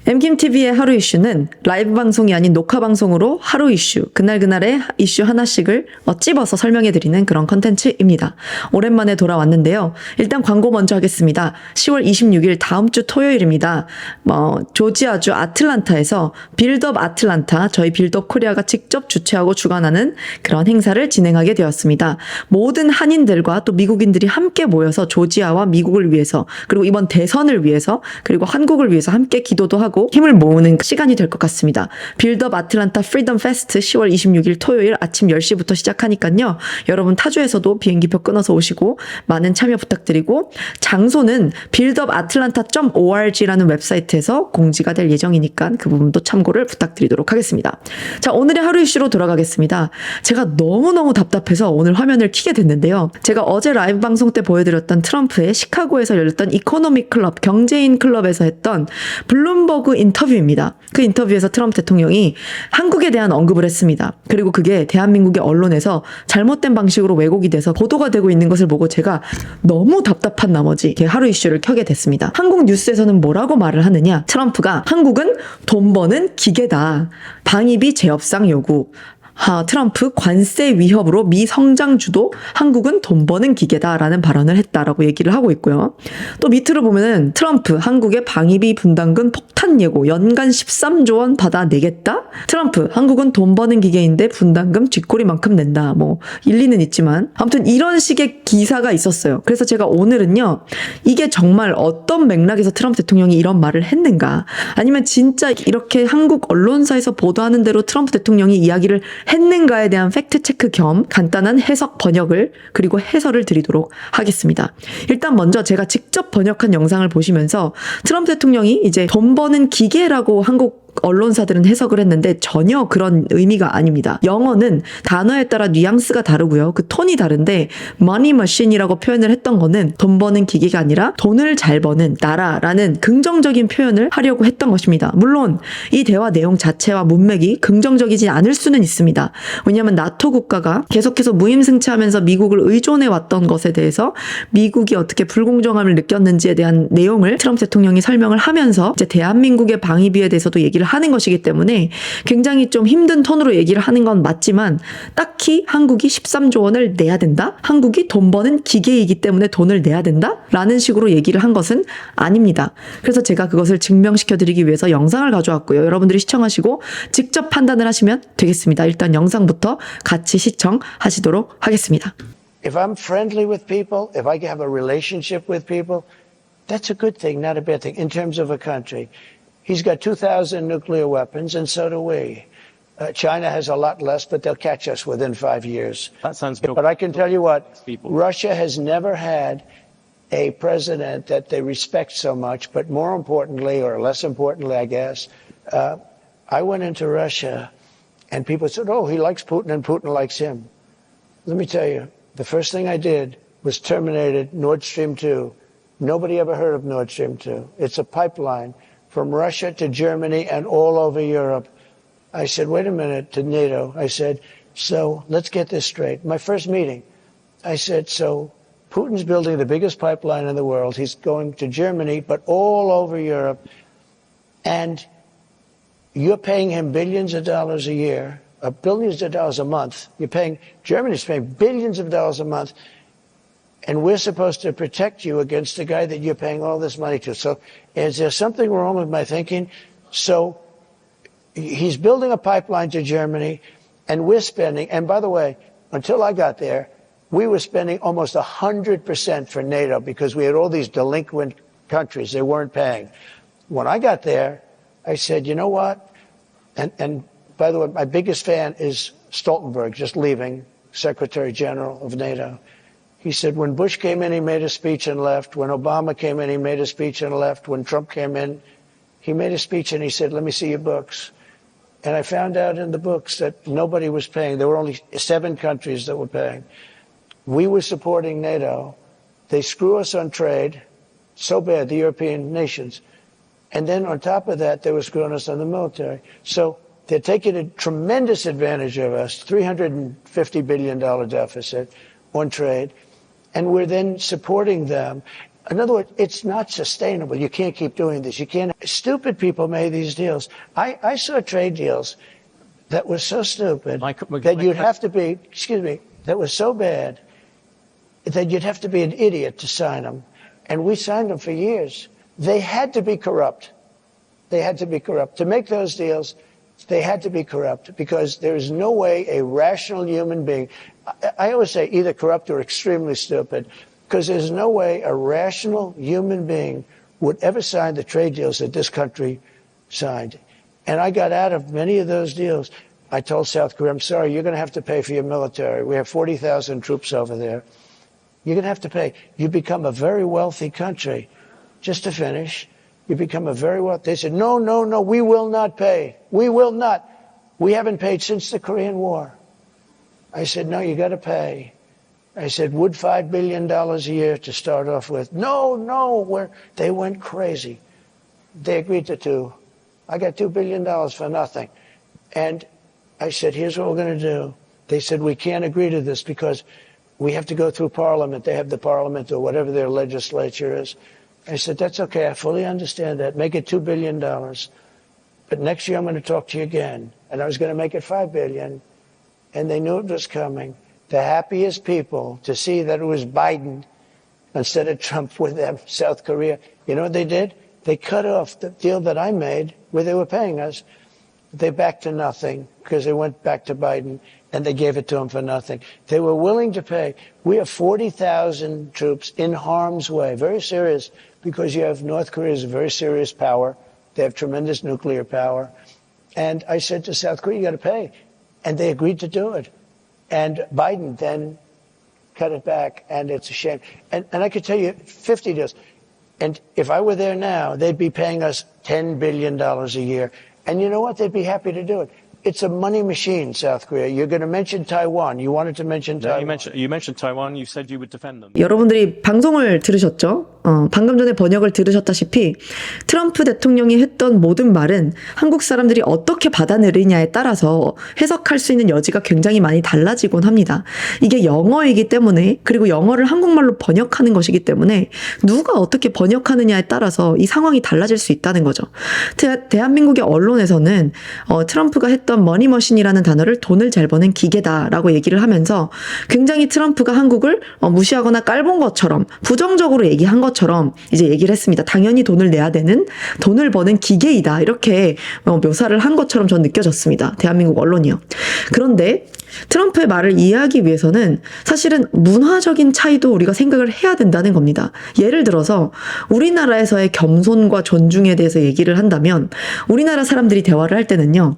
엠킴TV의 하루 이슈는 라이브 방송이 아닌 녹화 방송으로 하루 이슈, 그날그날의 이슈 하나씩을 찝어서 설명해드리는 그런 컨텐츠입니다. 오랜만에 돌아왔는데요. 일단 광고 먼저 하겠습니다. 10월 26일 다음 주 토요일입니다. 조지아주 아틀란타에서 빌드업 아틀란타, 저희 빌드업 코리아가 직접 주최하고 주관하는 그런 행사를 진행하게 되었습니다. 모든 한인들과 또 미국인들이 함께 모여서 조지아와 미국을 위해서, 그리고 이번 대선을 위해서, 그리고 한국을 위해서 함께 기도도 하고 힘을 모으는 시간이 될 것 같습니다. 빌드업 아틀란타 프리덤 페스트 10월 26일 토요일 아침 10시부터 시작하니까요. 여러분 타주에서도 비행기표 끊어서 오시고 많은 참여 부탁드리고, 장소는 빌드업 atlanta.org라는 웹사이트에서 공지가 될 예정이니까 그 부분도 참고를 부탁드리도록 하겠습니다. 자, 오늘의 하루 이슈로 돌아가겠습니다. 제가 너무너무 답답해서 오늘 화면을 켜게 됐는데요. 제가 어제 라이브 방송 때 보여드렸던 트럼프의 시카고에서 열렸던 이코노미 클럽, 경제인 클럽에서 했던 블룸버그 인터뷰입니다. 그 인터뷰에서 트럼프 대통령이 한국에 대한 언급을 했습니다. 그리고 그게 대한민국의 언론에서 잘못된 방식으로 왜곡이 돼서 보도가 되고 있는 것을 보고 제가 너무 답답한 나머지 하루 이슈를 켜게 됐습니다. 한국 뉴스에서는 뭐라고 말을 하느냐? 트럼프가 한국은 돈 버는 기계다. 방위비 재협상 요구. 트럼프 관세 위협으로 미성장 주도 한국은 돈 버는 기계다라는 발언을 했다라고 얘기를 하고 있고요. 또 밑으로 보면은 트럼프 한국의 방위비 분담금 폭탄 예고 연간 13조 원 받아내겠다? 트럼프 한국은 돈 버는 기계인데 분담금 쥐꼬리만큼 낸다. 일리는 있지만 아무튼 이런 식의 기사가 있었어요. 그래서 제가 오늘은요, 이게 정말 어떤 맥락에서 트럼프 대통령이 이런 말을 했는가, 아니면 진짜 이렇게 한국 언론사에서 보도하는 대로 트럼프 대통령이 이야기를 했는가에 대한 팩트체크 겸 간단한 해석 번역을 그리고 해설을 드리도록 하겠습니다. 일단 먼저 제가 직접 번역한 영상을 보시면서 트럼프 대통령이 이제 돈 버는 기계라고 한국 언론사들은 해석을 했는데 전혀 그런 의미가 아닙니다. 영어는 단어에 따라 뉘앙스가 다르고요. 그 톤이 다른데 money machine이라고 표현을 했던 거는 돈 버는 기계가 아니라 돈을 잘 버는 나라라는 긍정적인 표현을 하려고 했던 것입니다. 물론 이 대화 내용 자체와 문맥이 긍정적이지 않을 수는 있습니다. 왜냐하면 나토 국가가 계속해서 무임승차하면서 미국을 의존해 왔던 것에 대해서 미국이 어떻게 불공정함을 느꼈는지에 대한 내용을 트럼프 대통령이 설명을 하면서 이제 대한민국의 방위비에 대해서도 얘기를 하는 것이기 때문에 굉장히 좀 힘든 톤으로 얘기를 하는 건 맞지만, 딱히 한국이 13조 원을 내야 된다? 한국이 돈 버는 기계이기 때문에 돈을 내야 된다? 라는 식으로 얘기를 한 것은 아닙니다. 그래서 제가 그것을 증명시켜 드리기 위해서 영상을 가져왔고요. 여러분들이 시청하시고 직접 판단을 하시면 되겠습니다. 일단 영상부터 같이 시청하시도록 하겠습니다. If I'm friendly with people, if I have a relationship with people, that's a good thing, not a bad thing in terms of a country. He's got 2,000 nuclear weapons, and so do we. China has a lot less, but they'll catch us within 5 years. That sounds But I can tell you what, Russia has never had a president that they respect so much, but more importantly, or less importantly, I guess, I went into Russia, and people said, oh, he likes Putin, and Putin likes him. Let me tell you, the first thing I did was terminated Nord Stream 2. Nobody ever heard of Nord Stream 2. It's a pipeline from Russia to Germany and all over Europe. I said, wait a minute, to NATO. I said, so let's get this straight. My first meeting, I said, so Putin's building the biggest pipeline in the world. He's going to Germany, but all over Europe. And you're paying him billions of dollars a year, billions of dollars a month. Germany's paying billions of dollars a month. And we're supposed to protect you against the guy that you're paying all this money to. So is there something wrong with my thinking? So he's building a pipeline to Germany, and we're spending, and by the way, until I got there, we were spending almost 100% for NATO because we had all these delinquent countries they weren't paying. When I got there, I said, you know what? And by the way, my biggest fan is Stoltenberg, just leaving, Secretary General of NATO. He said when Bush came in, he made a speech and left. When Obama came in, he made a speech and left. When Trump came in, he made a speech and he said, let me see your books. And I found out in the books that nobody was paying. There were only 7 countries that were paying. We were supporting NATO. They screw us on trade so bad, the European nations. And then on top of that, they were screwing us on the military. So they're taking a tremendous advantage of us, $350 billion deficit on trade. And we're then supporting them. In other words, it's not sustainable. You can't keep doing this. You can't. Stupid people made these deals. I saw trade deals that were so stupid that you'd have to be, that was so bad that you'd have to be an idiot to sign them. And we signed them for years. They had to be corrupt. They had to be corrupt. To make those deals, they had to be corrupt because there is no way a rational human being, I always say either corrupt or extremely stupid, because there's no way a rational human being would ever sign the trade deals that this country signed. And I got out of many of those deals. I told South Korea, I'm sorry, you're going to have to pay for your military. We have 40,000 troops over there. You're going to have to pay. You become a very wealthy country. Just to finish, you become a very wealthy. They said, no, we will not pay. We will not. We haven't paid since the Korean War. I said, no, you got to pay. I said, would $5 billion a year to start off with? No, they went crazy. They agreed to $2. I got $2 billion for nothing. And I said, here's what we're going to do. They said, we can't agree to this because we have to go through Parliament. They have the Parliament or whatever their legislature is. I said, that's okay. I fully understand that. Make it $2 billion. But next year I'm going to talk to you again. And I was going to make it $5 billion. And they knew it was coming. The happiest people to see that it was Biden instead of Trump with them, South Korea. You know what they did? They cut off the deal that I made where they were paying us. They backed to nothing because they went back to Biden and they gave it to him for nothing. They were willing to pay. We have 40,000 troops in harm's way. Very serious because you have North Korea is a very serious power. They have tremendous nuclear power. And I said to South Korea, you got to pay. And they agreed to do it. And Biden then cut it back, and it's a shame. And I could tell you 50 deals. And if I were there now, they'd be paying us $10 billion a year. And you know what? They'd be happy to do it. It's a money machine, South Korea. You're going to mention Taiwan. You wanted to mention Taiwan. You mentioned Taiwan. You said you would defend them. 여러분들이 방송을 들으셨죠? 방금 전에 번역을 들으셨다시피 트럼프 대통령이 했던 모든 말은 한국 사람들이 어떻게 받아들이냐에 따라서 해석할 수 있는 여지가 굉장히 많이 달라지곤 합니다. 이게 영어이기 때문에 그리고 영어를 한국말로 번역하는 것이기 때문에 누가 어떻게 번역하느냐에 따라서 이 상황이 달라질 수 있다는 거죠. 대한민국의 언론에서는 트럼프가 했던 머니머신이라는 단어를 돈을 잘 버는 기계다라고 얘기를 하면서 굉장히 트럼프가 한국을 무시하거나 깔본 것처럼 부정적으로 얘기한 것처럼 이제 얘기를 했습니다. 당연히 돈을 내야 되는 돈을 버는 기계이다 이렇게 묘사를 한 것처럼 전 느껴졌습니다. 대한민국 언론이요. 그런데 트럼프의 말을 이해하기 위해서는 사실은 문화적인 차이도 우리가 생각을 해야 된다는 겁니다. 예를 들어서 우리나라에서의 겸손과 존중에 대해서 얘기를 한다면 우리나라 사람들이 대화를 할 때는요.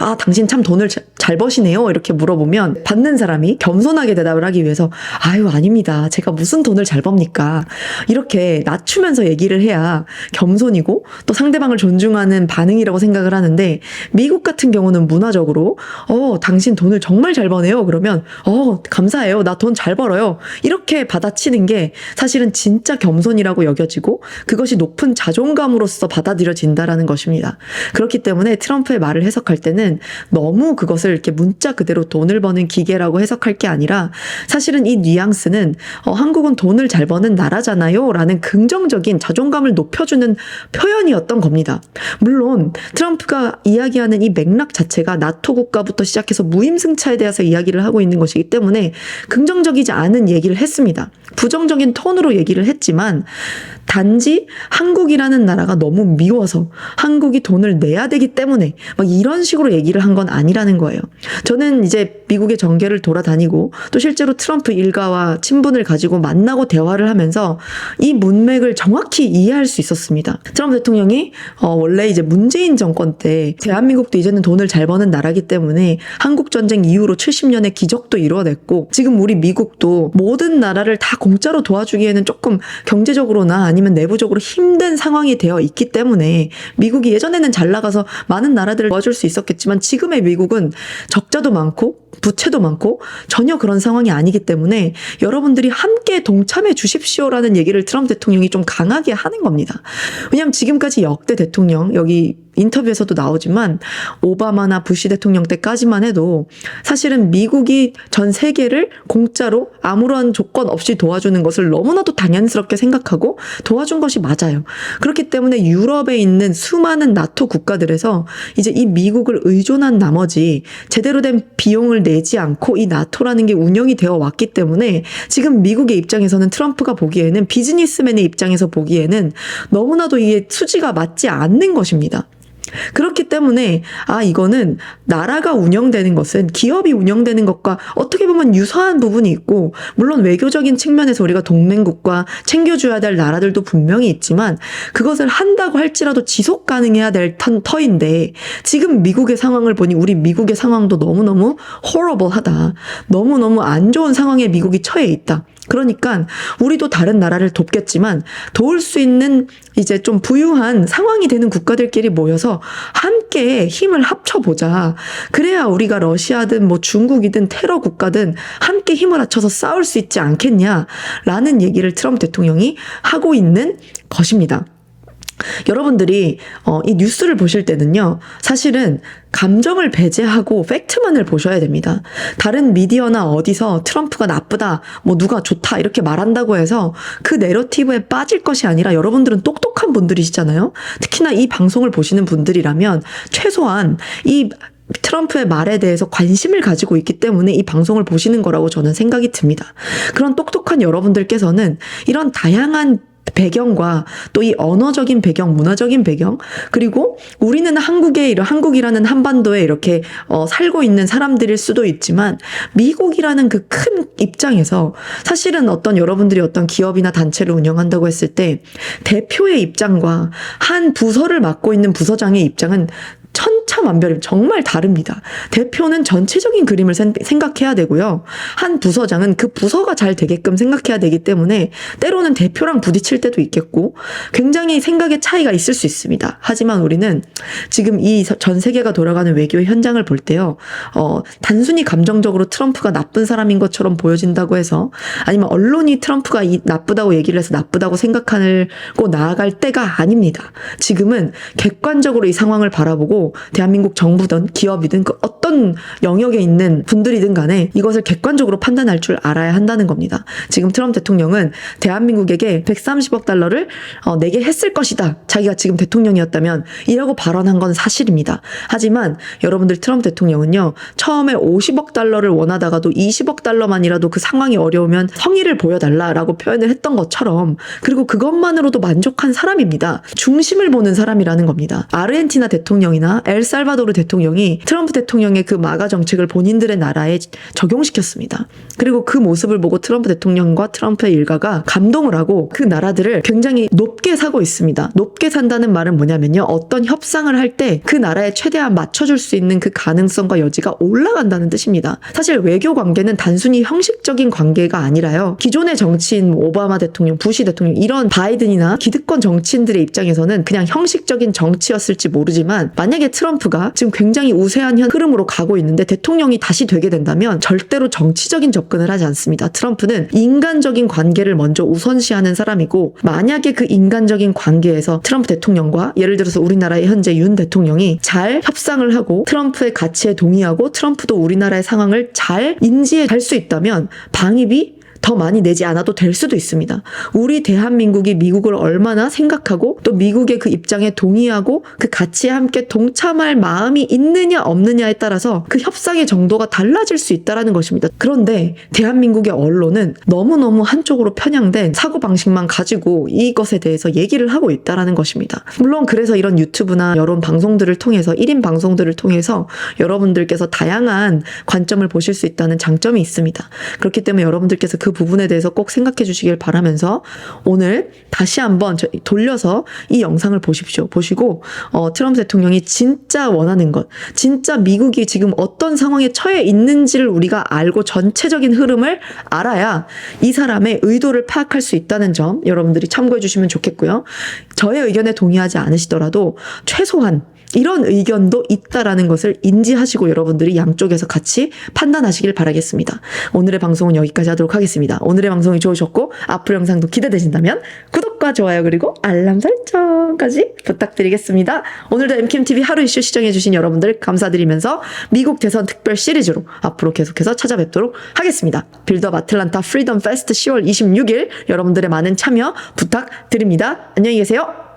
아, 당신 참 돈을 잘 버시네요. 이렇게 물어보면 받는 사람이 겸손하게 대답을 하기 위해서 아유, 아닙니다. 제가 무슨 돈을 잘 법니까? 이렇게 낮추면서 얘기를 해야 겸손이고 또 상대방을 존중하는 반응이라고 생각을 하는데 미국 같은 경우는 문화적으로 당신 돈을 정말 잘 버네요. 그러면 감사해요. 나 돈 잘 벌어요. 이렇게 받아치는 게 사실은 진짜 겸손이라고 여겨지고 그것이 높은 자존감으로서 받아들여진다라는 것입니다. 그렇기 때문에 트럼프의 말을 해석할 때는 너무 그것을 이렇게 문자 그대로 돈을 버는 기계라고 해석할 게 아니라 사실은 이 뉘앙스는 한국은 돈을 잘 버는 나라잖아요 라는 긍정적인 자존감을 높여주는 표현이었던 겁니다. 물론 트럼프가 이야기하는 이 맥락 자체가 나토 국가부터 시작해서 무임승차에 대해서 이야기를 하고 있는 것이기 때문에 긍정적이지 않은 얘기를 했습니다. 부정적인 톤으로 얘기를 했지만 단지 한국이라는 나라가 너무 미워서 한국이 돈을 내야 되기 때문에 막 이런 식으로 얘기를 한 건 아니라는 거예요. 저는 이제 미국의 정계를 돌아다니고 또 실제로 트럼프 일가와 친분을 가지고 만나고 대화를 하면서 이 문맥을 정확히 이해할 수 있었습니다. 트럼프 대통령이 원래 이제 문재인 정권 때 대한민국도 이제는 돈을 잘 버는 나라기 때문에 한국 전쟁 이후로 70년의 기적도 이루어냈고 지금 우리 미국도 모든 나라를 다 공짜로 도와주기에는 조금 경제적으로나 아니면 내부적으로 힘든 상황이 되어 있기 때문에 미국이 예전에는 잘 나가서 많은 나라들을 도와줄 수 있었겠지만 지금의 미국은 적자도 많고 부채도 많고 전혀 그런 상황이 아니기 때문에 여러분들이 함께 동참해 주십시오라는 얘기를 트럼프 대통령이 좀 강하게 하는 겁니다. 왜냐하면 지금까지 역대 대통령 여기 인터뷰에서도 나오지만 오바마나 부시 대통령 때까지만 해도 사실은 미국이 전 세계를 공짜로 아무런 조건 없이 도와주는 것을 너무나도 당연스럽게 생각하고 도와준 것이 맞아요. 그렇기 때문에 유럽에 있는 수많은 나토 국가들에서 이제 이 미국을 의존한 나머지 제대로 된 비용을 내지 않고 이 나토라는 게 운영이 되어 왔기 때문에 지금 미국의 입장에서는 트럼프가 보기에는 비즈니스맨의 입장에서 보기에는 너무나도 이게 수지가 맞지 않는 것입니다. 그렇기 때문에 이거는 나라가 운영되는 것은 기업이 운영되는 것과 어떻게 보면 유사한 부분이 있고 물론 외교적인 측면에서 우리가 동맹국과 챙겨줘야 될 나라들도 분명히 있지만 그것을 한다고 할지라도 지속 가능해야 될 터인데 지금 미국의 상황을 보니 우리 미국의 상황도 너무너무 horrible하다. 너무너무 안 좋은 상황에 미국이 처해 있다. 그러니까 우리도 다른 나라를 돕겠지만 도울 수 있는 이제 좀 부유한 상황이 되는 국가들끼리 모여서 함께 힘을 합쳐보자. 그래야 우리가 러시아든 뭐 중국이든 테러 국가든 함께 힘을 합쳐서 싸울 수 있지 않겠냐라는 얘기를 트럼프 대통령이 하고 있는 것입니다. 여러분들이 이 뉴스를 보실 때는요, 사실은 감정을 배제하고 팩트만을 보셔야 됩니다. 다른 미디어나 어디서 트럼프가 나쁘다, 뭐 누가 좋다 이렇게 말한다고 해서 그 내러티브에 빠질 것이 아니라 여러분들은 똑똑한 분들이시잖아요. 특히나 이 방송을 보시는 분들이라면 최소한 이 트럼프의 말에 대해서 관심을 가지고 있기 때문에 이 방송을 보시는 거라고 저는 생각이 듭니다. 그런 똑똑한 여러분들께서는 이런 다양한 배경과 또 이 언어적인 배경, 문화적인 배경, 그리고 우리는 한국이라는 한반도에 이렇게 살고 있는 사람들일 수도 있지만 미국이라는 그 큰 입장에서 사실은 여러분들이 어떤 기업이나 단체를 운영한다고 했을 때 대표의 입장과 한 부서를 맡고 있는 부서장의 입장은 천차만별 정말 다릅니다. 대표는 전체적인 그림을 생각해야 되고요. 한 부서장은 그 부서가 잘 되게끔 생각해야 되기 때문에 때로는 대표랑 부딪힐 때도 있겠고 굉장히 생각의 차이가 있을 수 있습니다. 하지만 우리는 지금 이 전 세계가 돌아가는 외교의 현장을 볼 때요. 단순히 감정적으로 트럼프가 나쁜 사람인 것처럼 보여진다고 해서 아니면 언론이 트럼프가 나쁘다고 얘기를 해서 나쁘다고 생각하고 나아갈 때가 아닙니다. 지금은 객관적으로 이 상황을 바라보고 대한민국 정부든 기업이든 그 어떤 영역에 있는 분들이든 간에 이것을 객관적으로 판단할 줄 알아야 한다는 겁니다. 지금 트럼프 대통령은 대한민국에게 130억 달러를 내게 했을 것이다. 자기가 지금 대통령이었다면 이라고 발언한 건 사실입니다. 하지만 여러분들 트럼프 대통령은요. 처음에 50억 달러를 원하다가도 20억 달러만이라도 그 상황이 어려우면 성의를 보여달라라고 표현을 했던 것처럼 그리고 그것만으로도 만족한 사람입니다. 중심을 보는 사람이라는 겁니다. 아르헨티나 대통령이나 엘살바도르 대통령이 트럼프 대통령의 그 마가 정책을 본인들의 나라에 적용시켰습니다. 그리고 그 모습을 보고 트럼프 대통령과 트럼프의 일가가 감동을 하고 그 나라들을 굉장히 높게 사고 있습니다. 높게 산다는 말은 뭐냐면요. 어떤 협상을 할 때 그 나라에 최대한 맞춰줄 수 있는 그 가능성과 여지가 올라간다는 뜻입니다. 사실 외교 관계는 단순히 형식적인 관계가 아니라요. 기존의 정치인 오바마 대통령, 부시 대통령 이런 바이든이나 기득권 정치인들의 입장에서는 그냥 형식적인 정치였을지 모르지만 만약에 트럼프가 지금 굉장히 우세한 흐름으로 가고 있는데 대통령이 다시 되게 된다면 절대로 정치적인 접근을 하지 않습니다. 트럼프는 인간적인 관계를 먼저 우선시하는 사람이고 만약에 그 인간적인 관계에서 트럼프 대통령과 예를 들어서 우리나라의 현재 윤 대통령이 잘 협상을 하고 트럼프의 가치에 동의하고 트럼프도 우리나라의 상황을 잘 인지할 수 있다면 방위비 더 많이 내지 않아도 될 수도 있습니다. 우리 대한민국이 미국을 얼마나 생각하고 또 미국의 그 입장에 동의하고 그 가치에 함께 동참할 마음이 있느냐 없느냐에 따라서 그 협상의 정도가 달라질 수 있다는 것입니다. 그런데 대한민국의 언론은 너무너무 한쪽으로 편향된 사고방식만 가지고 이것에 대해서 얘기를 하고 있다는 것입니다. 물론 그래서 이런 유튜브나 여론 방송들을 통해서 1인 방송들을 통해서 여러분들께서 다양한 관점을 보실 수 있다는 장점이 있습니다. 그렇기 때문에 여러분들께서 그 부분에 대해서 꼭 생각해 주시길 바라면서 오늘 다시 한번 돌려서 이 영상을 보십시오. 보시고 트럼프 대통령이 진짜 원하는 것, 진짜 미국이 지금 어떤 상황에 처해 있는지를 우리가 알고 전체적인 흐름을 알아야 이 사람의 의도를 파악할 수 있다는 점 여러분들이 참고해 주시면 좋겠고요. 저의 의견에 동의하지 않으시더라도 최소한 이런 의견도 있다라는 것을 인지하시고 여러분들이 양쪽에서 같이 판단하시길 바라겠습니다. 오늘의 방송은 여기까지 하도록 하겠습니다. 오늘의 방송이 좋으셨고 앞으로 영상도 기대되신다면 구독과 좋아요 그리고 알람 설정까지 부탁드리겠습니다. 오늘도 MKMTV 하루 이슈 시청해주신 여러분들 감사드리면서 미국 대선 특별 시리즈로 앞으로 계속해서 찾아뵙도록 하겠습니다. 빌드업 아틀란타 프리덤 페스트 10월 26일 여러분들의 많은 참여 부탁드립니다. 안녕히 계세요.